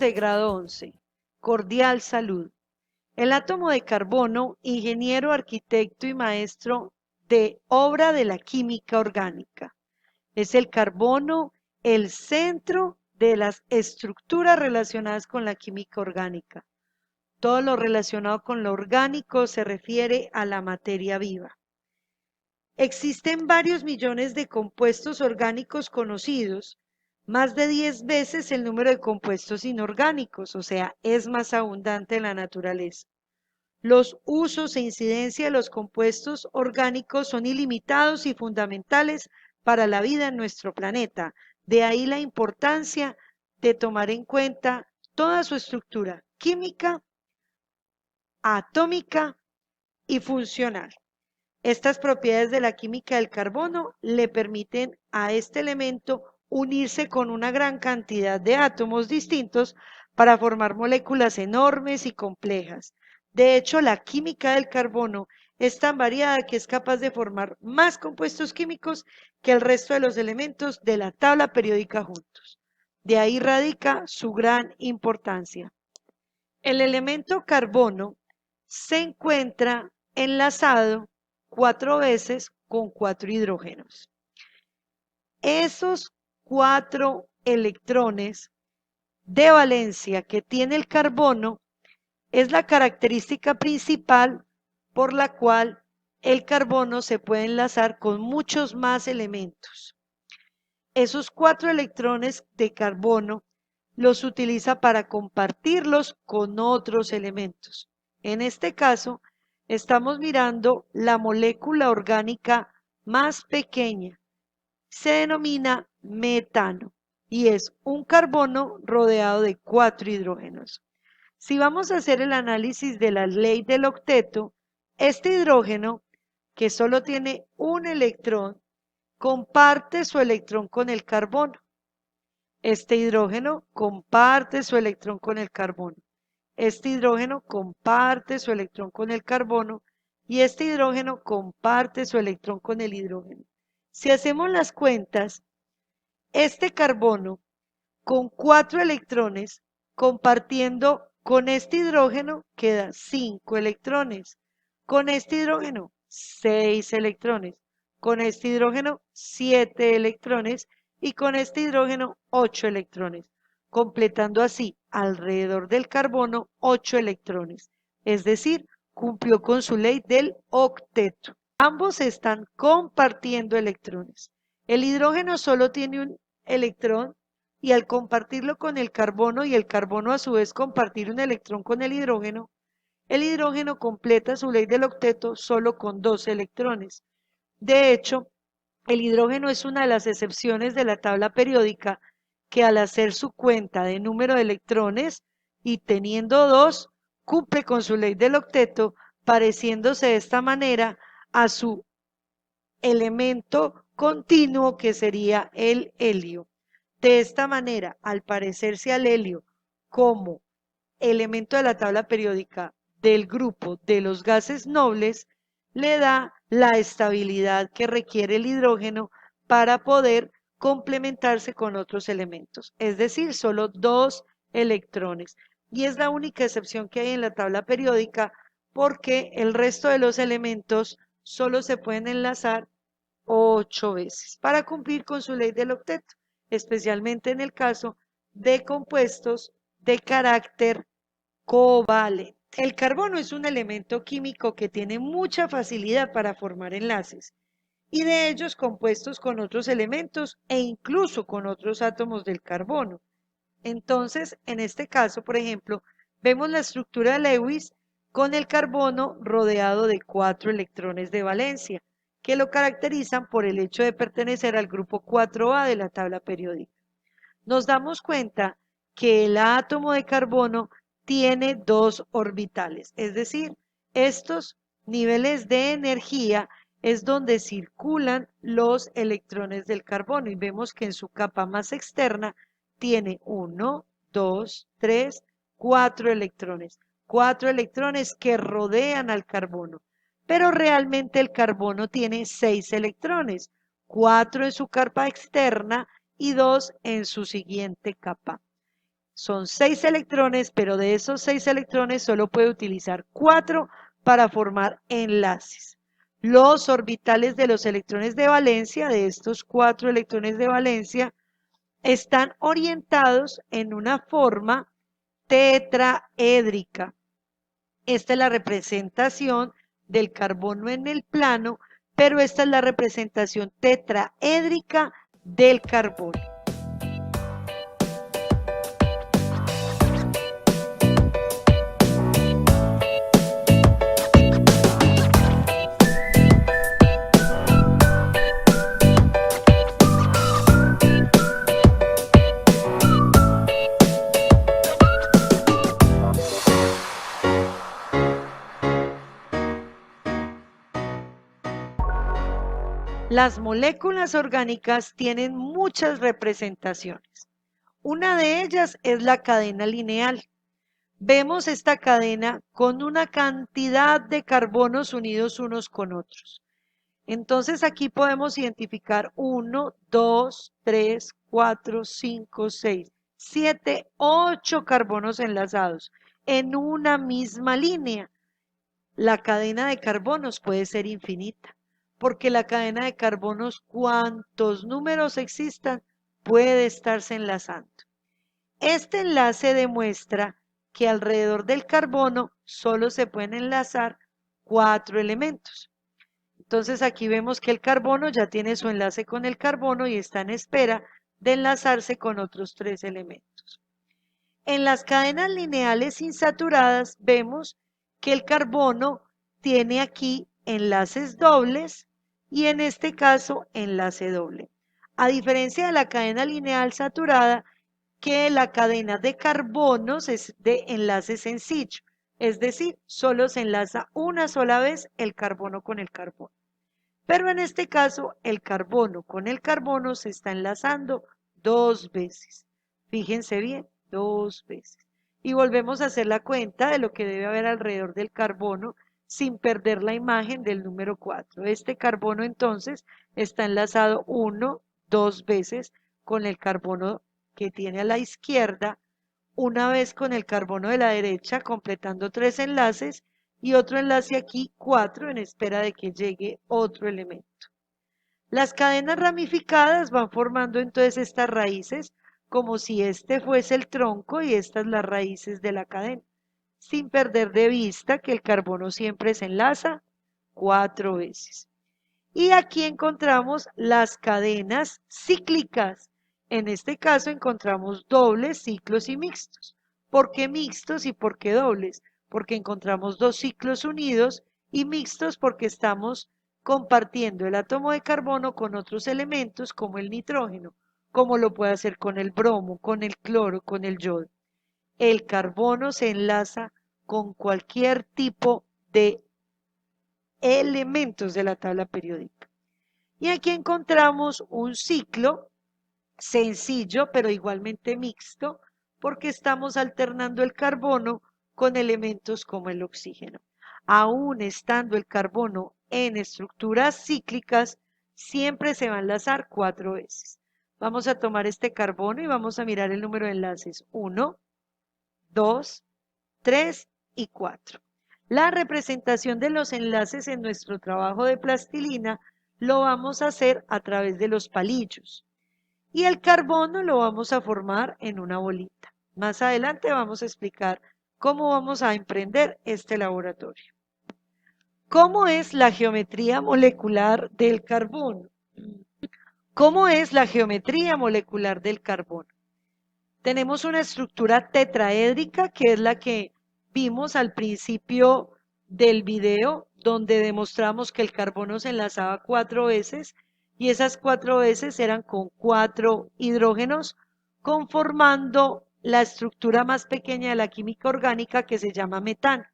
de grado 11. Cordial salud. El átomo de carbono, ingeniero, arquitecto y maestro de obra de la química orgánica. Es el carbono el centro de las estructuras relacionadas con la química orgánica. Todo lo relacionado con lo orgánico se refiere a la materia viva. Existen varios millones de compuestos orgánicos conocidos, más de 10 veces el número de compuestos inorgánicos, o sea, es más abundante en la naturaleza. Los usos e incidencia de los compuestos orgánicos son ilimitados y fundamentales para la vida en nuestro planeta. De ahí la importancia de tomar en cuenta toda su estructura química, atómica y funcional. Estas propiedades de la química del carbono le permiten a este elemento unirse con una gran cantidad de átomos distintos para formar moléculas enormes y complejas. De hecho, la química del carbono es tan variada que es capaz de formar más compuestos químicos que el resto de los elementos de la tabla periódica juntos. De ahí radica su gran importancia. El elemento carbono se encuentra enlazado 4 veces con 4 hidrógenos. Esos 4 electrones de valencia que tiene el carbono es la característica principal por la cual el carbono se puede enlazar con muchos más elementos. Esos 4 electrones de carbono los utiliza para compartirlos con otros elementos. En este caso, estamos mirando la molécula orgánica más pequeña. Se denomina metano y es un carbono rodeado de 4 hidrógenos. Si vamos a hacer el análisis de la ley del octeto, este hidrógeno, que solo tiene un electrón, comparte su electrón con el carbono. Este hidrógeno comparte su electrón con el carbono. Este hidrógeno comparte su electrón con el carbono y este hidrógeno comparte su electrón con el hidrógeno. Si hacemos las cuentas, este carbono con 4 electrones compartiendo con este hidrógeno queda 5 electrones. Con este hidrógeno 6 electrones. Con este hidrógeno 7 electrones y con este hidrógeno 8 electrones, completando así alrededor del carbono 8 electrones, es decir, cumplió con su ley del octeto. Ambos están compartiendo electrones. El hidrógeno solo tiene un electrón y al compartirlo con el carbono y el carbono a su vez compartir un electrón con el hidrógeno completa su ley del octeto solo con 2 electrones. De hecho, el hidrógeno es una de las excepciones de la tabla periódica que al hacer su cuenta de número de electrones y teniendo 2, cumple con su ley del octeto, pareciéndose de esta manera a su elemento continuo que sería el helio. De esta manera, al parecerse al helio como elemento de la tabla periódica del grupo de los gases nobles, le da la estabilidad que requiere el hidrógeno para poder complementarse con otros elementos, es decir, solo 2 electrones. Y es la única excepción que hay en la tabla periódica porque el resto de los elementos solo se pueden enlazar 8 veces para cumplir con su ley del octeto, especialmente en el caso de compuestos de carácter covalente. El carbono es un elemento químico que tiene mucha facilidad para formar enlaces y de ellos compuestos con otros elementos e incluso con otros átomos del carbono. Entonces, en este caso, por ejemplo, vemos la estructura de Lewis con el carbono rodeado de 4 electrones de valencia, que lo caracterizan por el hecho de pertenecer al grupo 4A de la tabla periódica. Nos damos cuenta que el átomo de carbono tiene 2 orbitales, es decir, estos niveles de energía es donde circulan los electrones del carbono y vemos que en su capa más externa tiene 1, 2, 3, 4 electrones. 4 electrones que rodean al carbono. Pero realmente el carbono tiene 6 electrones, 4 en su capa externa y 2 en su siguiente capa. Son 6 electrones, pero de esos 6 electrones solo puede utilizar 4 para formar enlaces. Los orbitales de los electrones de valencia, de estos 4 electrones de valencia, están orientados en una forma tetraédrica. Esta es la representación del carbono en el plano, pero esta es la representación tetraédrica del carbono. Las moléculas orgánicas tienen muchas representaciones. Una de ellas es la cadena lineal. Vemos esta cadena con una cantidad de carbonos unidos unos con otros. Entonces aquí podemos identificar 1, 2, 3, 4, 5, 6, 7, 8 carbonos enlazados en una misma línea. La cadena de carbonos puede ser infinita, porque la cadena de carbonos, cuantos números existan, puede estarse enlazando. Este enlace demuestra que alrededor del carbono solo se pueden enlazar 4 elementos. Entonces aquí vemos que el carbono ya tiene su enlace con el carbono y está en espera de enlazarse con otros 3 elementos. En las cadenas lineales insaturadas vemos que el carbono tiene aquí enlaces dobles y en este caso enlace doble. A diferencia de la cadena lineal saturada, que la cadena de carbonos es de enlace sencillo, es decir, solo se enlaza una sola vez el carbono con el carbono. Pero en este caso, el carbono con el carbono se está enlazando 2 veces. Fíjense bien, 2 veces. Y volvemos a hacer la cuenta de lo que debe haber alrededor del carbono sin perder la imagen del número 4. Este carbono entonces está enlazado 1, 2 veces con el carbono que tiene a la izquierda, una vez con el carbono de la derecha, completando 3 enlaces, y otro enlace aquí, 4, en espera de que llegue otro elemento. Las cadenas ramificadas van formando entonces estas raíces, como si este fuese el tronco y estas las raíces de la cadena, sin perder de vista que el carbono siempre se enlaza 4 veces. Y aquí encontramos las cadenas cíclicas. En este caso encontramos dobles, ciclos y mixtos. ¿Por qué mixtos y por qué dobles? Porque encontramos 2 ciclos unidos y mixtos porque estamos compartiendo el átomo de carbono con otros elementos como el nitrógeno, como lo puede hacer con el bromo, con el cloro, con el yodo. El carbono se enlaza con cualquier tipo de elementos de la tabla periódica. Y aquí encontramos un ciclo sencillo, pero igualmente mixto, porque estamos alternando el carbono con elementos como el oxígeno. Aún estando el carbono en estructuras cíclicas, siempre se va a enlazar 4 veces. Vamos a tomar este carbono y vamos a mirar el número de enlaces. 1, 2, 3 y 4. La representación de los enlaces en nuestro trabajo de plastilina lo vamos a hacer a través de los palillos. Y el carbono lo vamos a formar en una bolita. Más adelante vamos a explicar cómo vamos a emprender este laboratorio. ¿Cómo es la geometría molecular del carbono? ¿Cómo es la geometría molecular del carbono? Tenemos una estructura tetraédrica que es la que vimos al principio del video, donde demostramos que el carbono se enlazaba 4 veces y esas 4 veces eran con 4 hidrógenos, conformando la estructura más pequeña de la química orgánica que se llama metano.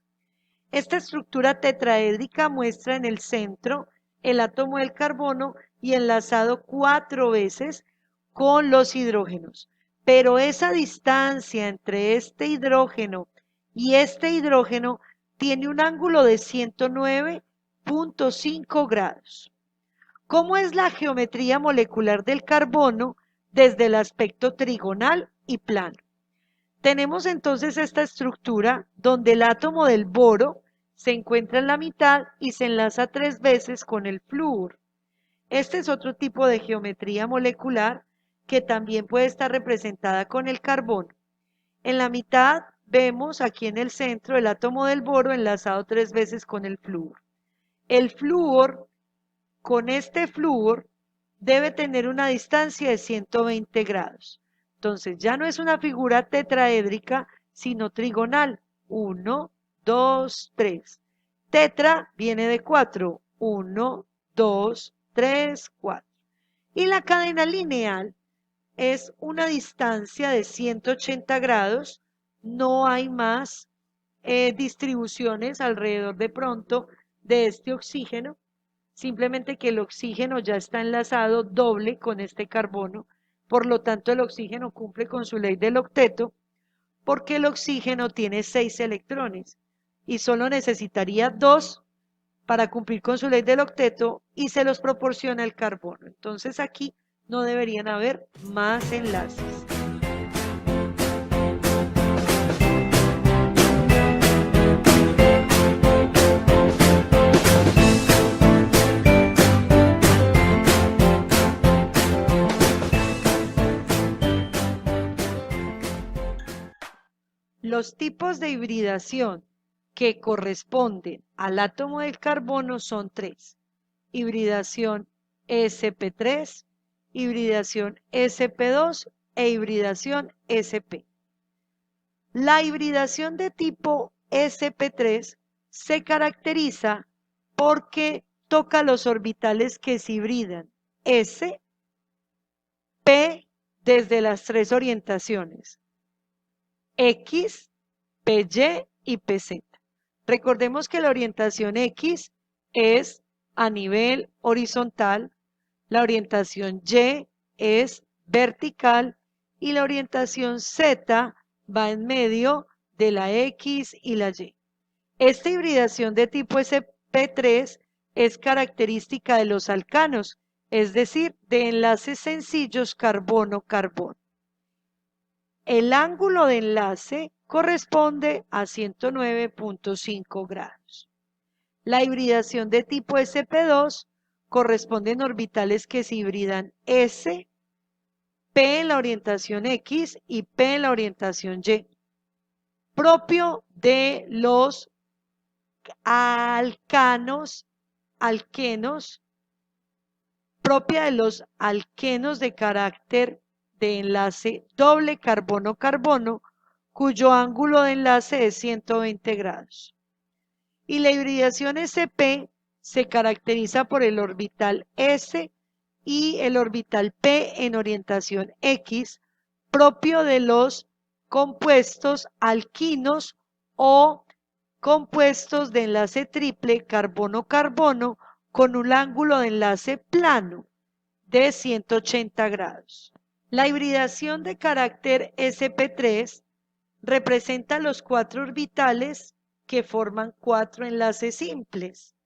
Esta estructura tetraédrica muestra en el centro el átomo del carbono y enlazado 4 veces con los hidrógenos. Pero esa distancia entre este hidrógeno y este hidrógeno tiene un ángulo de 109.5 grados. ¿Cómo es la geometría molecular del carbono desde el aspecto trigonal y plano? Tenemos entonces esta estructura donde el átomo del boro se encuentra en la mitad y se enlaza 3 veces con el flúor. Este es otro tipo de geometría molecular que también puede estar representada con el carbono. En la mitad vemos aquí en el centro el átomo del boro enlazado 3 veces con el flúor. El flúor, con este flúor, debe tener una distancia de 120 grados. Entonces ya no es una figura tetraédrica, sino trigonal. 1, 2, 3. Tetra viene de 4. 1, 2, 3, 4. Y la cadena lineal es una distancia de 180 grados. No hay más distribuciones alrededor de pronto de este oxígeno. Simplemente que el oxígeno ya está enlazado doble con este carbono, por lo tanto el oxígeno cumple con su ley del octeto, porque el oxígeno tiene 6 electrones y solo necesitaría 2 para cumplir con su ley del octeto y se los proporciona el carbono. Entonces aquí no deberían haber más enlaces. Los tipos de hibridación que corresponden al átomo del carbono son 3. Hibridación sp3, hibridación sp2 e hibridación sp. La hibridación de tipo sp3 se caracteriza porque toca los orbitales que se hibridan s, p desde las 3 orientaciones, X, PY y PZ. Recordemos que la orientación X es a nivel horizontal, la orientación Y es vertical y la orientación Z va en medio de la X y la Y. Esta hibridación de tipo sp3 es característica de los alcanos, es decir, de enlaces sencillos carbono-carbono. El ángulo de enlace corresponde a 109.5 grados. La hibridación de tipo sp2 corresponde en orbitales que se hibridan S, P en la orientación X y P en la orientación Y, propio de los alquenos, propia de los alquenos de carácter de enlace doble carbono-carbono, cuyo ángulo de enlace es 120 grados. Y la hibridación sp se caracteriza por el orbital S y el orbital P en orientación X, propio de los compuestos alquinos o compuestos de enlace triple carbono-carbono con un ángulo de enlace plano de 180 grados. La hibridación de carácter sp3 representa los 4 orbitales que forman 4 enlaces simples,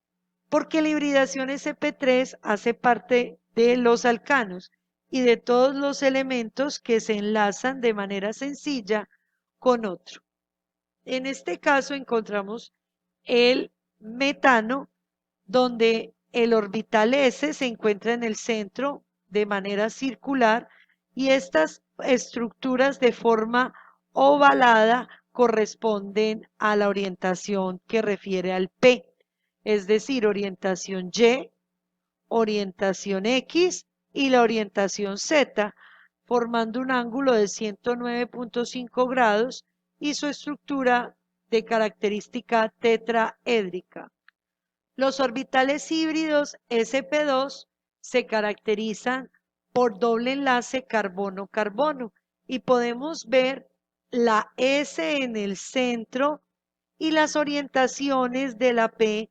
porque la hibridación sp3 hace parte de los alcanos y de todos los elementos que se enlazan de manera sencilla con otro. En este caso encontramos el metano, donde el orbital S se encuentra en el centro de manera circular y estas estructuras de forma ovalada corresponden a la orientación que refiere al P, es decir, orientación Y, orientación X y la orientación Z, formando un ángulo de 109.5 grados y su estructura de característica tetraédrica. Los orbitales híbridos sp2 se caracterizan por doble enlace carbono-carbono y podemos ver la S en el centro y las orientaciones de la P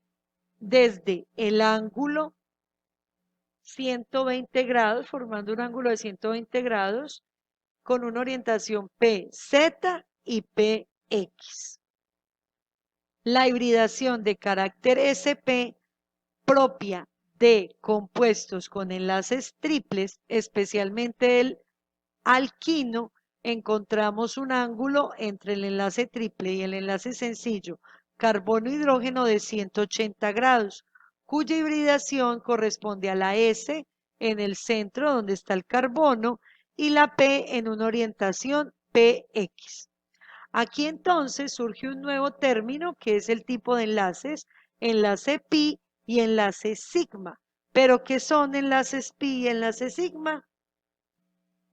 desde el ángulo 120 grados, formando un ángulo de 120 grados con una orientación PZ y PX. La hibridación de carácter sp propia de compuestos con enlaces triples, especialmente el alquino, encontramos un ángulo entre el enlace triple y el enlace sencillo carbono-hidrógeno de 180 grados, cuya hibridación corresponde a la S en el centro donde está el carbono y la P en una orientación PX. Aquí entonces surge un nuevo término que es el tipo de enlaces, enlace pi y enlace sigma. ¿Pero qué son enlaces pi y enlace sigma?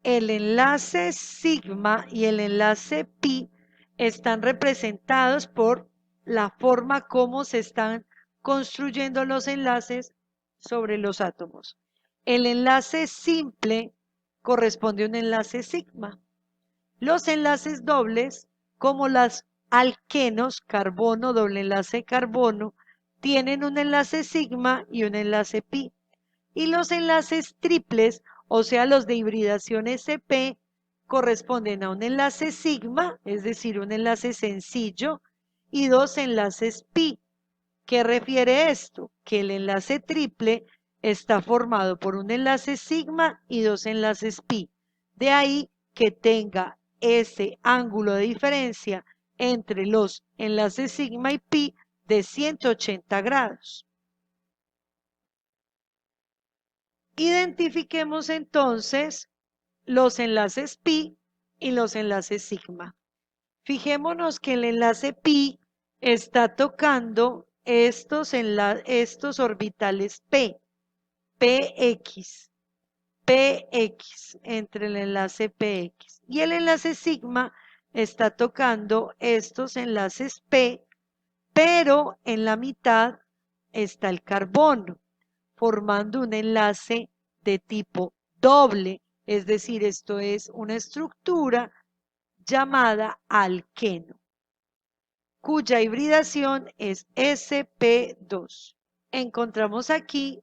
El enlace sigma y el enlace pi están representados por la forma como se están construyendo los enlaces sobre los átomos. El enlace simple corresponde a un enlace sigma. Los enlaces dobles, como los alquenos, carbono, doble enlace carbono, tienen un enlace sigma y un enlace pi. Y los enlaces triples, o sea, los de hibridación sp, corresponden a un enlace sigma, es decir, un enlace sencillo, y dos enlaces pi. ¿Qué refiere esto? Que el enlace triple está formado por un enlace sigma y dos enlaces pi. De ahí que tenga ese ángulo de diferencia entre los enlaces sigma y pi de 180 grados. Identifiquemos entonces los enlaces pi y los enlaces sigma. Fijémonos que el enlace pi está tocando estos orbitales P, PX, PX, entre el enlace PX. Y el enlace sigma está tocando estos enlaces P, pero en la mitad está el carbono, formando un enlace de tipo doble, es decir, esto es una estructura llamada alqueno, cuya hibridación es sp2. Encontramos aquí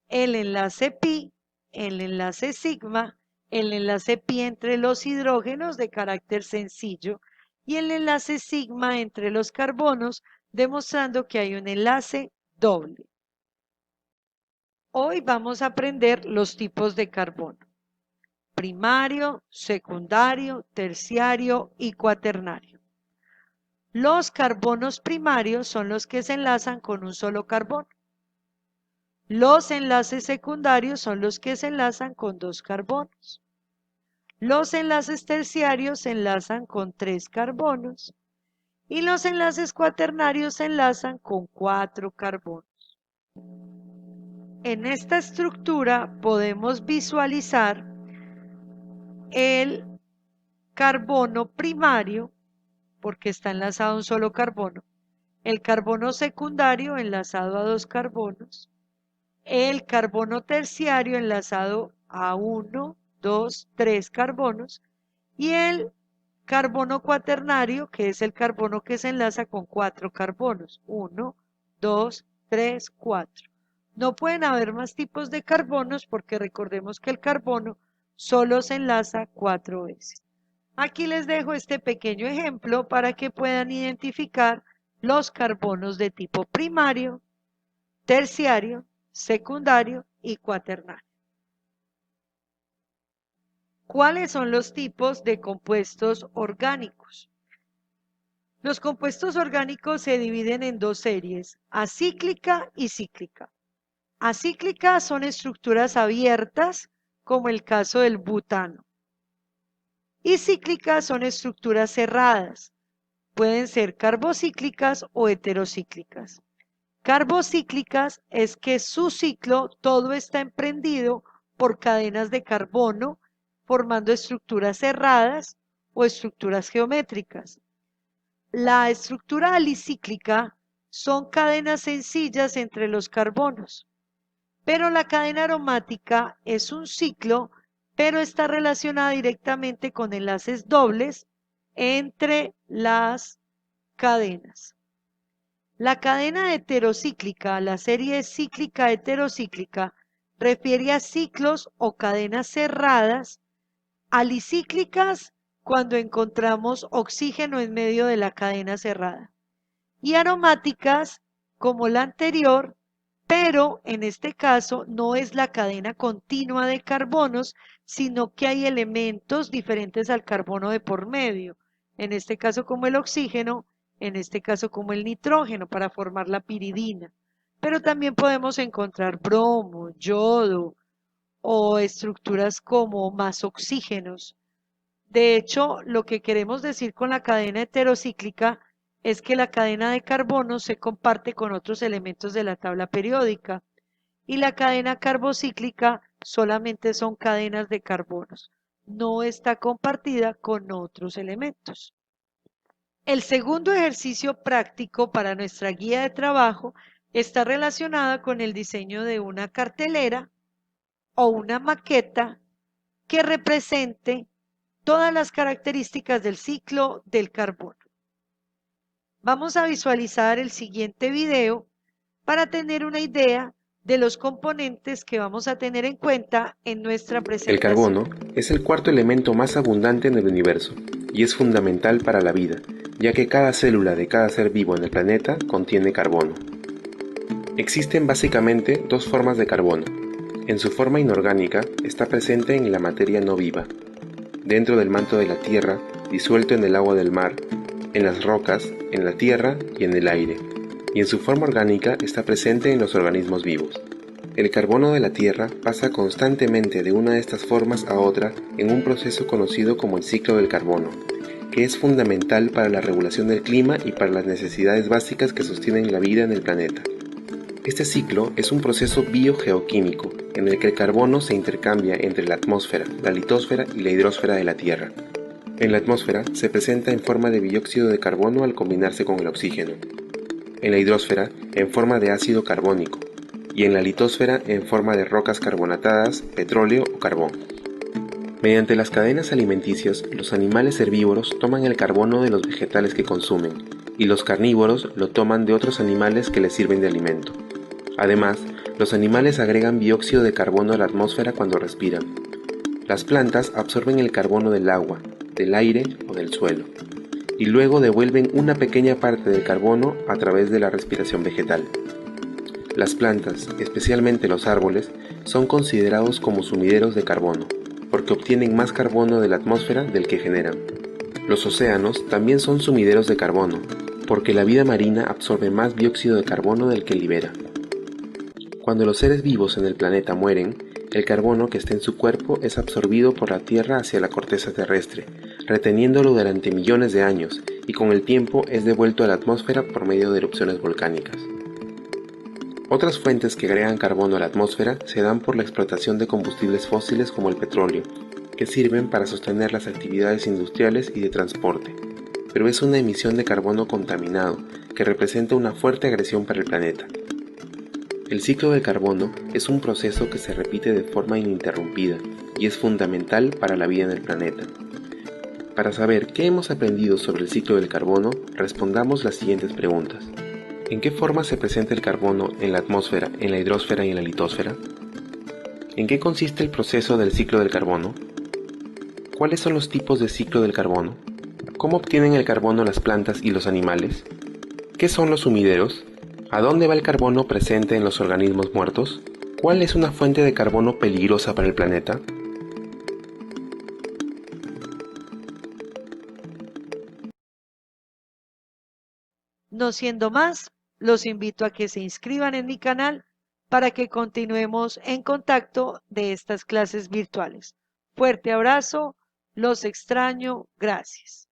el enlace pi, el enlace sigma, el enlace pi entre los hidrógenos de carácter sencillo y el enlace sigma entre los carbonos, demostrando que hay un enlace doble. Hoy vamos a aprender los tipos de carbono: primario, secundario, terciario y cuaternario. Los carbonos primarios son los que se enlazan con un solo carbono. Los enlaces secundarios son los que se enlazan con dos carbonos. Los enlaces terciarios se enlazan con 3 carbonos. Y los enlaces cuaternarios se enlazan con 4 carbonos. En esta estructura podemos visualizar el carbono primario, porque está enlazado a un solo carbono, el carbono secundario enlazado a 2 carbonos, el carbono terciario enlazado a 1, 2, 3 carbonos y el carbono cuaternario, que es el carbono que se enlaza con 4 carbonos, 1, 2, 3, 4. No pueden haber más tipos de carbonos porque recordemos que el carbono solo se enlaza 4 veces. Aquí les dejo este pequeño ejemplo para que puedan identificar los carbonos de tipo primario, terciario, secundario y cuaternario. ¿Cuáles son los tipos de compuestos orgánicos? Los compuestos orgánicos se dividen en dos series, acíclica y cíclica. Acíclicas son estructuras abiertas, como el caso del butano. Y cíclicas son estructuras cerradas. Pueden ser carbocíclicas o heterocíclicas. Carbocíclicas es que su ciclo todo está emprendido por cadenas de carbono, formando estructuras cerradas o estructuras geométricas. La estructura alicíclica son cadenas sencillas entre los carbonos, pero la cadena aromática es un ciclo, pero está relacionada directamente con enlaces dobles entre las cadenas. La cadena heterocíclica, la serie cíclica heterocíclica, refiere a ciclos o cadenas cerradas, alicíclicas cuando encontramos oxígeno en medio de la cadena cerrada, y aromáticas como la anterior, pero en este caso no es la cadena continua de carbonos, sino que hay elementos diferentes al carbono de por medio, en este caso como el oxígeno, en este caso como el nitrógeno para formar la piridina. Pero también podemos encontrar bromo, yodo o estructuras como más oxígenos. De hecho, lo que queremos decir con la cadena heterocíclica es que la cadena de carbono se comparte con otros elementos de la tabla periódica y la cadena carbocíclica solamente son cadenas de carbonos, no está compartida con otros elementos. El segundo ejercicio práctico para nuestra guía de trabajo está relacionada con el diseño de una cartelera o una maqueta que represente todas las características del ciclo del carbono. Vamos a visualizar el siguiente video para tener una idea de los componentes que vamos a tener en cuenta en nuestra El presentación. carbono es el cuarto elemento más abundante en el universo y es fundamental para la vida, ya que cada célula de cada ser vivo en el planeta contiene carbono. Existen básicamente dos formas de carbono. En su forma inorgánica está presente en la materia no viva, dentro del manto de la Tierra, disuelto en el agua del mar, en las rocas, en la tierra y en el aire, y en su forma orgánica está presente en los organismos vivos. El carbono de la Tierra pasa constantemente de una de estas formas a otra en un proceso conocido como el ciclo del carbono, que es fundamental para la regulación del clima y para las necesidades básicas que sostienen la vida en el planeta. Este ciclo es un proceso biogeoquímico en el que el carbono se intercambia entre la atmósfera, la litosfera y la hidrosfera de la Tierra. En la atmósfera se presenta en forma de dióxido de carbono al combinarse con el oxígeno, en la hidrosfera en forma de ácido carbónico y en la litosfera en forma de rocas carbonatadas, petróleo o carbón. Mediante las cadenas alimenticias, los animales herbívoros toman el carbono de los vegetales que consumen y los carnívoros lo toman de otros animales que les sirven de alimento. Además, los animales agregan dióxido de carbono a la atmósfera cuando respiran. Las plantas absorben el carbono del agua, del aire o del suelo, y luego devuelven una pequeña parte del carbono a través de la respiración vegetal. Las plantas, especialmente los árboles, son considerados como sumideros de carbono, porque obtienen más carbono de la atmósfera del que generan. Los océanos también son sumideros de carbono, porque la vida marina absorbe más dióxido de carbono del que libera. Cuando los seres vivos en el planeta mueren, el carbono que está en su cuerpo es absorbido por la Tierra hacia la corteza terrestre, reteniéndolo durante millones de años, y con el tiempo es devuelto a la atmósfera por medio de erupciones volcánicas. Otras fuentes que agregan carbono a la atmósfera se dan por la explotación de combustibles fósiles como el petróleo, que sirven para sostener las actividades industriales y de transporte, pero es una emisión de carbono contaminado que representa una fuerte agresión para el planeta. El ciclo del carbono es un proceso que se repite de forma ininterrumpida y es fundamental para la vida en el planeta. Para saber qué hemos aprendido sobre el ciclo del carbono, respondamos las siguientes preguntas. ¿En qué forma se presenta el carbono en la atmósfera, en la hidrosfera y en la litosfera? ¿En qué consiste el proceso del ciclo del carbono? ¿Cuáles son los tipos de ciclo del carbono? ¿Cómo obtienen el carbono las plantas y los animales? ¿Qué son los sumideros? ¿A dónde va el carbono presente en los organismos muertos? ¿Cuál es una fuente de carbono peligrosa para el planeta? No siendo más, los invito a que se inscriban en mi canal para que continuemos en contacto de estas clases virtuales. Fuerte abrazo, los extraño, gracias.